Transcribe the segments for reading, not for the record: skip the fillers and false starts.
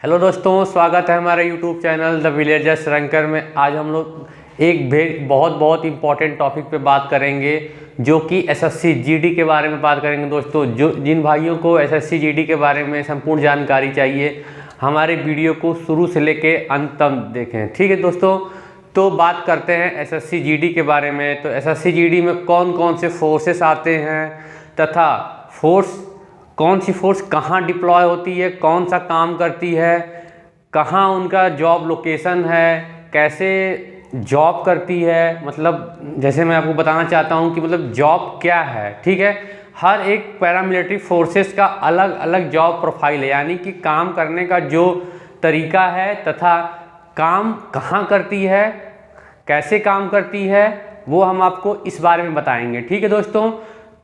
Hello दोस्तों, स्वागत है हमारे यूट्यूब चैनल द विलेजर श्रंकर में। आज हम लोग एक बहुत इम्पॉर्टेंट टॉपिक पे बात करेंगे, जो कि एसएससी जीडी के बारे में बात करेंगे। दोस्तों, जिन भाइयों को एसएससी जीडी के बारे में संपूर्ण जानकारी चाहिए, हमारे वीडियो को शुरू से लेके अंत तक देखें। ठीक है दोस्तों, तो बात करते हैं एसएससी जीडी के बारे में। तो एसएससी जीडी में कौन कौन से फोर्सेस आते हैं तथा कौन सी फोर्स कहाँ डिप्लॉय होती है, कौन सा काम करती है, कहाँ उनका जॉब लोकेशन है, कैसे जॉब करती है। मतलब जैसे मैं आपको बताना चाहता हूँ कि मतलब जॉब क्या है। ठीक है, हर एक पैरामिलिट्री फोर्सेस का अलग अलग जॉब प्रोफाइल है, यानी कि काम करने का जो तरीका है तथा काम कहाँ करती है, कैसे काम करती है, वो हम आपको इस बारे में बताएंगे। ठीक है दोस्तों,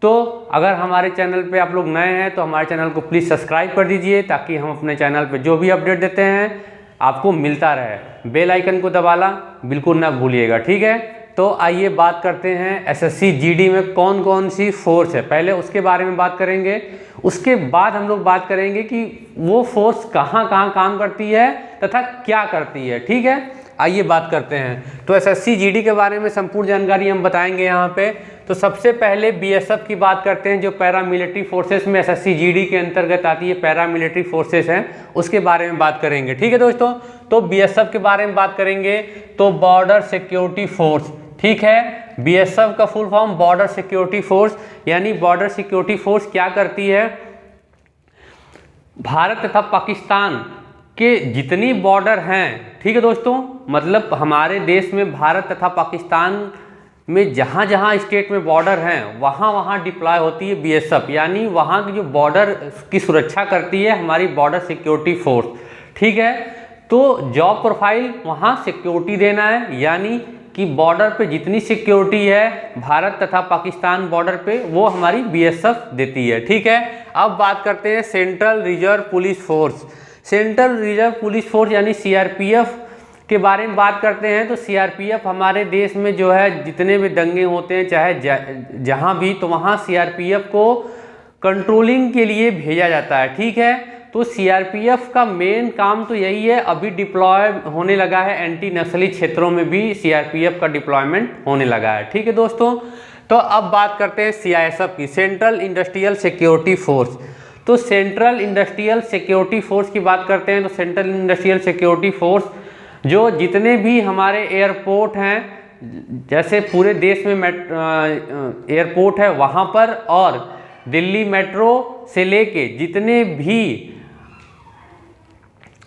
तो अगर हमारे चैनल पे आप लोग नए हैं तो हमारे चैनल को प्लीज़ सब्सक्राइब कर दीजिए, ताकि हम अपने चैनल पे जो भी अपडेट देते हैं आपको मिलता रहे। बेल आइकन को दबाना बिल्कुल ना भूलिएगा। ठीक है, तो आइए बात करते हैं एसएससी जीडी में कौन कौन सी फोर्स है। पहले उसके बारे में बात करेंगे, उसके बाद हम लोग बात करेंगे कि वो फोर्स कहाँ कहाँ काम करती है तथा क्या करती है। ठीक है, आइए बात करते हैं। तो एसएससी जीडी के बारे में संपूर्ण जानकारी हम बताएंगे यहाँ पे। तो सबसे पहले बीएसएफ की बात करते हैं, जो पैरामिलिट्री फोर्सेस में एसएससी जीडी के अंतर्गत आती है। पैरामिलिट्री फोर्सेस हैं, उसके बारे में बात करेंगे। ठीक है दोस्तों, तो बीएसएफ के बारे में बात करेंगे तो बॉर्डर सिक्योरिटी फोर्स। ठीक है, बीएसएफ का full form border security force, यानी बॉर्डर सिक्योरिटी फोर्स क्या करती है, भारत तथा पाकिस्तान के जितनी बॉर्डर हैं। ठीक है दोस्तों, मतलब हमारे देश में भारत तथा पाकिस्तान में जहाँ जहाँ स्टेट में बॉर्डर हैं वहाँ वहाँ डिप्लॉय होती है बीएसएफ, यानी वहाँ की जो बॉर्डर की सुरक्षा करती है हमारी बॉर्डर सिक्योरिटी फोर्स। ठीक है, तो जॉब प्रोफाइल वहाँ सिक्योरिटी देना है, यानी कि बॉर्डर पे जितनी सिक्योरिटी है भारत तथा पाकिस्तान बॉर्डर पे, वो हमारी बीएसएफ देती है। ठीक है, अब बात करते हैं central reserve police force. Central reserve police force यानी सीआरपीएफ के बारे में बात करते हैं। तो सीआरपीएफ हमारे देश में जो है जितने भी दंगे होते हैं, चाहे जहाँ भी, तो वहाँ सीआरपीएफ को कंट्रोलिंग के लिए भेजा जाता है। ठीक है, तो सीआरपीएफ का मेन काम तो यही है। अभी डिप्लॉय होने लगा है एंटी नक्सली क्षेत्रों में भी सीआरपीएफ का डिप्लॉयमेंट होने लगा है। ठीक है दोस्तों, तो अब बात करते हैं सीआईएसएफ की, सेंट्रल इंडस्ट्रियल सिक्योरिटी फोर्स। तो सेंट्रल इंडस्ट्रियल सिक्योरिटी फोर्स की बात करते हैं तो सेंट्रल इंडस्ट्रियल सिक्योरिटी फोर्स जो जितने भी हमारे एयरपोर्ट हैं, जैसे पूरे देश में एयरपोर्ट है वहाँ पर, और दिल्ली मेट्रो से लेके जितने भी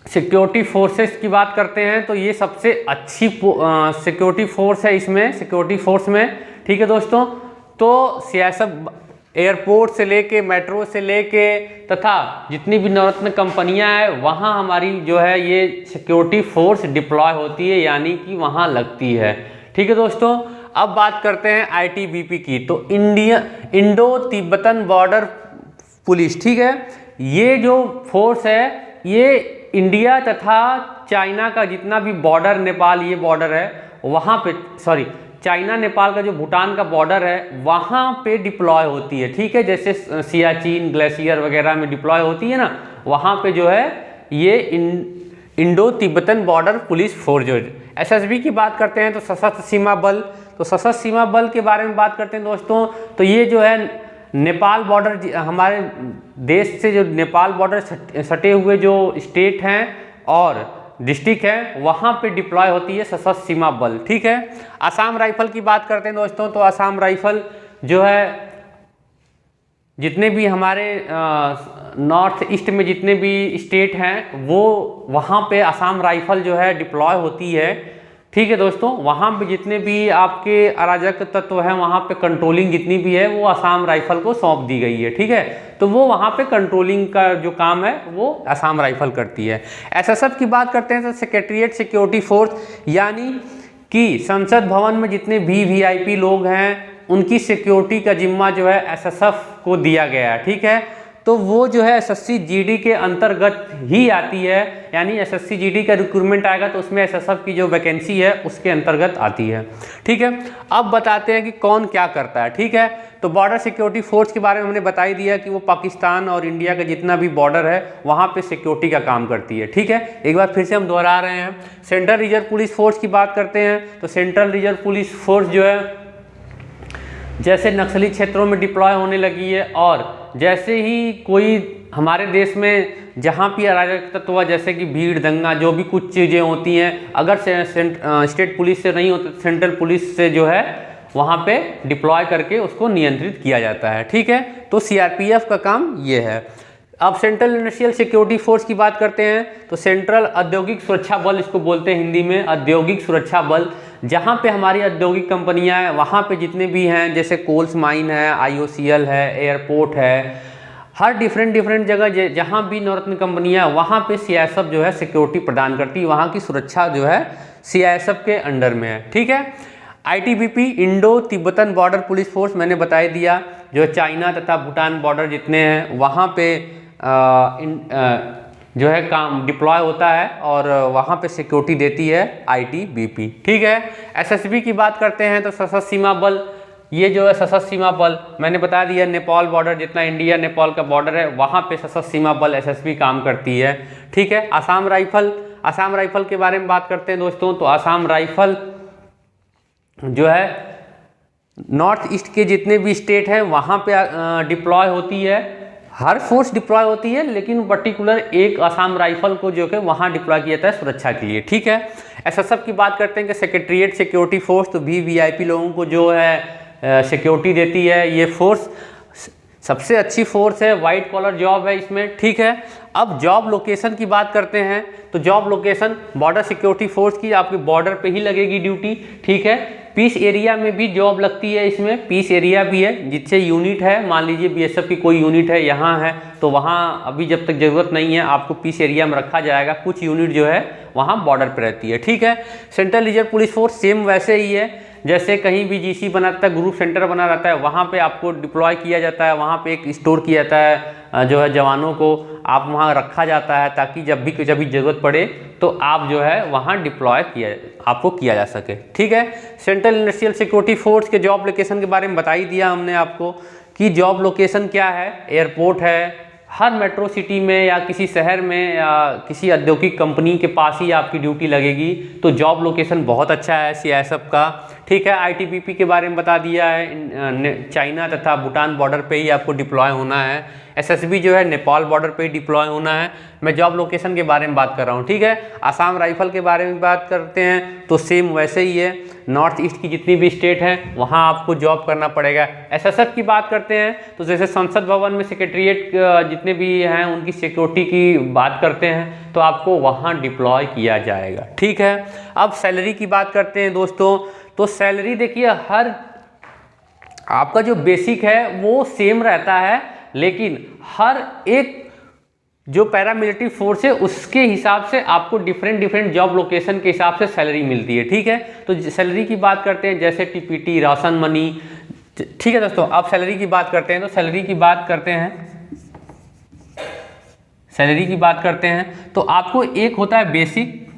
सिक्योरिटी फोर्सेस की बात करते हैं, तो ये सबसे अच्छी सिक्योरिटी फोर्स है इसमें, सिक्योरिटी फोर्स में। ठीक है दोस्तों, तो सीआईएसएफ एयरपोर्ट से लेके, मेट्रो से लेके तथा जितनी भी नवरत्न कंपनियां हैं वहाँ हमारी जो है ये सिक्योरिटी फोर्स डिप्लॉय होती है, यानी कि वहाँ लगती है। ठीक है दोस्तों, अब बात करते हैं आईटीबीपी की, तो इंडो तिब्बतन बॉर्डर पुलिस। ठीक है, ये जो फोर्स है ये इंडिया तथा चाइना का जितना भी बॉर्डर, नेपाल ये बॉर्डर है वहाँ पे, चाइना नेपाल का जो भूटान का बॉर्डर है वहाँ पे डिप्लॉय होती है। ठीक है, जैसे सियाचिन ग्लेशियर वगैरह में डिप्लॉय होती है ना, वहाँ पे जो है ये Indo Tibetan border police force. जो एसएसबी की बात करते हैं तो सशस्त्र सीमा बल, तो सशस्त्र सीमा बल के बारे में बात करते हैं दोस्तों, तो ये जो है नेपाल बॉर्डर, हमारे देश से जो नेपाल बॉर्डर सटे हुए जो स्टेट हैं और डिस्ट्रिक्ट है वहाँ पे डिप्लॉय होती है सशस्त्र सीमा बल। ठीक है, असम राइफल की बात करते हैं दोस्तों, तो असम राइफल जो है जितने भी हमारे नॉर्थ ईस्ट में जितने भी स्टेट हैं वो वहाँ पे असम राइफल जो है डिप्लॉय होती है। ठीक है दोस्तों, वहाँ पे जितने भी आपके अराजक तत्व हैं वहाँ पे कंट्रोलिंग जितनी भी है वो असम राइफल को सौंप दी गई है। ठीक है, तो वो वहाँ पे कंट्रोलिंग का जो काम है वो असम राइफल करती है। एसएसएफ की बात करते हैं तो सेक्रेटरीट सिक्योरिटी फोर्स, यानी कि संसद भवन में जितने भी वीआईपी लोग हैं उनकी सिक्योरिटी का जिम्मा जो है एसएसएफ को दिया गया है। ठीक है, तो वो जो है एसएससी जीडी के अंतर्गत ही आती है, यानी एसएससी जीडी का रिक्रूटमेंट आएगा तो उसमें एसएसएफ की जो वैकेंसी है उसके अंतर्गत आती है। ठीक है, अब बताते हैं कि कौन क्या करता है। ठीक है, तो बॉर्डर सिक्योरिटी फोर्स के बारे में हमने बता ही दिया कि वो पाकिस्तान और इंडिया का जितना भी बॉर्डर है वहाँ पे सिक्योरिटी का काम करती है। ठीक है, एक बार फिर से हम दोहरा रहे हैं। सेंट्रल रिजर्व पुलिस फोर्स की बात करते हैं तो सेंट्रल रिजर्व पुलिस फोर्स जो है जैसे नक्सली क्षेत्रों में डिप्लॉय होने लगी है और जैसे ही कोई हमारे देश में जहाँ भी अराजक तत्व हुआ, जैसे कि भीड़ दंगा जो भी कुछ चीज़ें होती हैं, अगर स्टेट पुलिस से नहीं होते सेंट्रल पुलिस से जो है वहाँ पे डिप्लॉय करके उसको नियंत्रित किया जाता है। ठीक है, तो सीआरपीएफ का काम ये है। अब सेंट्रल इंडस्ट्रियल सिक्योरिटी फोर्स की बात करते हैं तो सेंट्रल औद्योगिक सुरक्षा बल इसको बोलते हैं हिंदी में, औद्योगिक सुरक्षा बल। जहाँ पे हमारी औद्योगिक कंपनियाँ हैं वहाँ पे जितने भी हैं, जैसे कोल्स माइन है, आईओसीएल है, एयरपोर्ट है, हर डिफरेंट जगह जहाँ भी नवरत्न कंपनियाँ वहाँ पे सीआईएसएफ जो है सिक्योरिटी प्रदान करती है, वहाँ की सुरक्षा जो है सीआईएसएफ के अंडर में है। ठीक है, ITBP Indo Tibetan border police force मैंने बता ही दिया, जो चाइना तथा भूटान बॉर्डर जितने हैं वहाँ पे जो है काम डिप्लॉय होता है और वहाँ पे सिक्योरिटी देती है आईटीबीपी। ठीक है, एसएसबी की बात करते हैं तो सशस्त्र सीमा बल, ये जो है सशस्त्र सीमा बल मैंने बता दिया, नेपाल बॉर्डर जितना इंडिया नेपाल का बॉर्डर है वहाँ पे सशस्त्र सीमा बल एसएसबी काम करती है। ठीक है, आसाम राइफल के बारे में बात करते हैं दोस्तों तो आसाम राइफल जो है नॉर्थ ईस्ट के जितने भी स्टेट हैं वहाँ पे डिप्लॉय होती है। हर फोर्स डिप्लॉय होती है लेकिन पर्टिकुलर एक आसाम राइफल को जो है वहाँ डिप्लॉय किया जाता है सुरक्षा के लिए। ठीक है, एसएसएफ की बात करते हैं कि सेक्रेटरीट सिक्योरिटी फोर्स, तो वीवीआईपी लोगों को जो है सिक्योरिटी देती है। ये फोर्स सबसे अच्छी फोर्स है, वाइट कॉलर जॉब है इसमें। ठीक है, अब जॉब लोकेशन की बात करते हैं तो job location border security force की आपके बॉर्डर पे ही लगेगी ड्यूटी। ठीक है, पीस एरिया में भी जॉब लगती है, इसमें पीस एरिया भी है जिससे यूनिट है, मान लीजिए बीएसएफ की कोई यूनिट है यहाँ है तो वहाँ अभी जब तक ज़रूरत नहीं है आपको पीस एरिया में रखा जाएगा, कुछ यूनिट जो है वहाँ बॉर्डर पे रहती है। ठीक है, central reserve police force same वैसे ही है, जैसे कहीं भी जीसी बना रहता है, ग्रुप सेंटर बना रहता है, वहाँ पे आपको डिप्लॉय किया जाता है, वहाँ पे एक स्टोर किया जाता है जो है जवानों को आप वहाँ रखा जाता है ताकि जब भी ज़रूरत पड़े तो आप जो है वहाँ डिप्लॉय आपको किया जा सके। ठीक है, सेंट्रल इंडस्ट्रियल सिक्योरिटी फोर्स के जॉब लोकेशन के बारे में बता ही दिया हमने आपको कि जॉब लोकेशन क्या है। एयरपोर्ट है, हर मेट्रो सिटी में या किसी शहर में या किसी औद्योगिक कंपनी के पास ही आपकी ड्यूटी लगेगी, तो जॉब लोकेशन बहुत अच्छा है सीआईएसएफ का। ठीक है, आईटीबीपी के बारे में बता दिया है, चाइना तथा भूटान बॉर्डर पे ही आपको डिप्लॉय होना है। एसएसबी जो है नेपाल बॉर्डर पे ही डिप्लॉय होना है। मैं जॉब लोकेशन के बारे में बात कर रहा हूँ। ठीक है, आसाम राइफल के बारे में बात करते हैं तो सेम वैसे ही है, नॉर्थ ईस्ट की जितनी भी स्टेट हैं वहाँ आपको जॉब करना पड़ेगा। एसएसएफ की बात करते हैं तो जैसे संसद भवन में सेक्रेटरीट जितने भी हैं उनकी सिक्योरिटी की बात करते हैं तो आपको वहाँ डिप्लॉय किया जाएगा। ठीक है, अब सैलरी की बात करते हैं दोस्तों तो सैलरी देखिए हर आपका जो बेसिक है वो सेम रहता है, लेकिन हर एक जो पैरामिलिट्री फोर्स है उसके हिसाब से आपको डिफरेंट जॉब लोकेशन के हिसाब से सैलरी मिलती है। ठीक है, तो सैलरी की बात करते हैं जैसे टीपीटी, राशन मनी। ठीक है दोस्तों, अब सैलरी की बात करते हैं तो सैलरी की बात करते हैं तो आपको एक होता है बेसिक,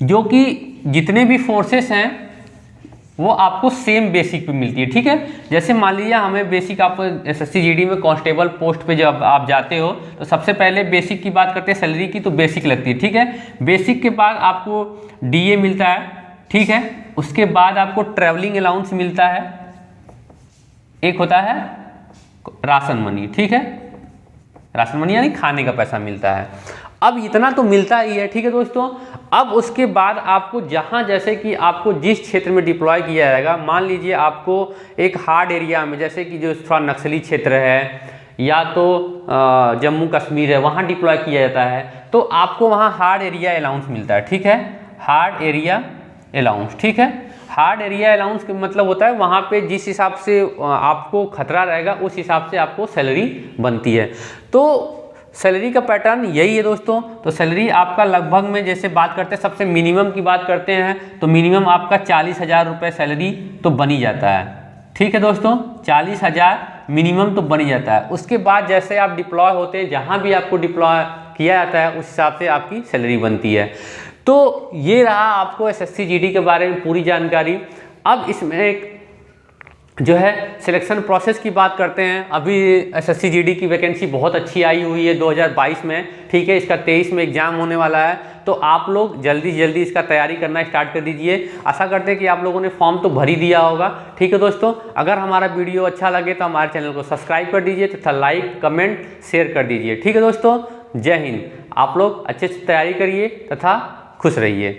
जो कि जितने भी फोर्सेस हैं वो आपको सेम बेसिक पे मिलती है। ठीक है, जैसे मान लीजिए हमें बेसिक आपको एसएससी जीडी में कांस्टेबल पोस्ट पे जब आप जाते हो तो सबसे पहले बेसिक की बात करते हैं सैलरी की, तो बेसिक लगती है। ठीक है, बेसिक के बाद आपको डीए मिलता है। ठीक है, उसके बाद आपको ट्रैवलिंग अलाउंस मिलता है, एक होता है राशन मनी। ठीक है, राशन मनी यानी खाने का पैसा मिलता है। अब इतना तो मिलता ही है। ठीक है दोस्तों, अब उसके बाद आपको जहाँ जैसे कि आपको जिस क्षेत्र में डिप्लॉय किया जाएगा, मान लीजिए आपको एक हार्ड एरिया में जैसे कि जो थोड़ा नक्सली क्षेत्र है या तो जम्मू कश्मीर है वहाँ डिप्लॉय किया जाता है तो आपको वहाँ हार्ड एरिया अलाउंस मिलता है। ठीक है, हार्ड एरिया अलाउंस। ठीक है, हार्ड एरिया अलाउंस का मतलब होता है वहाँ पे जिस हिसाब से आपको खतरा रहेगा उस हिसाब से आपको सैलरी बनती है। तो सैलरी का पैटर्न यही है दोस्तों। तो सैलरी आपका लगभग में जैसे बात करते हैं सबसे मिनिमम की बात करते हैं तो मिनिमम आपका 40,000 रुपये सैलरी तो बनी जाता है। ठीक है दोस्तों, 40,000 मिनिमम तो बन ही जाता है। उसके बाद जैसे आप डिप्लॉय होते हैं, जहाँ भी आपको डिप्लॉय किया जाता है उस हिसाब से आपकी सैलरी बनती है। तो ये रहा आपको एसएससी जीडी के बारे में पूरी जानकारी। अब इसमें एक जो है सिलेक्शन प्रोसेस की बात करते हैं। अभी एसएससी जीडी की वैकेंसी बहुत अच्छी आई हुई है 2022 में, ठीक है। इसका 23 में एग्जाम होने वाला है, तो आप लोग जल्दी से जल्दी इसका तैयारी करना स्टार्ट कर दीजिए। आशा करते हैं कि आप लोगों ने फॉर्म तो भर ही दिया होगा, ठीक है दोस्तों। अगर हमारा वीडियो अच्छा लगे तो हमारे चैनल को सब्सक्राइब कर दीजिए तथा लाइक कमेंट शेयर कर दीजिए, ठीक है दोस्तों। जय हिंद। आप लोग अच्छे से तैयारी करिए तथा खुश रहिए।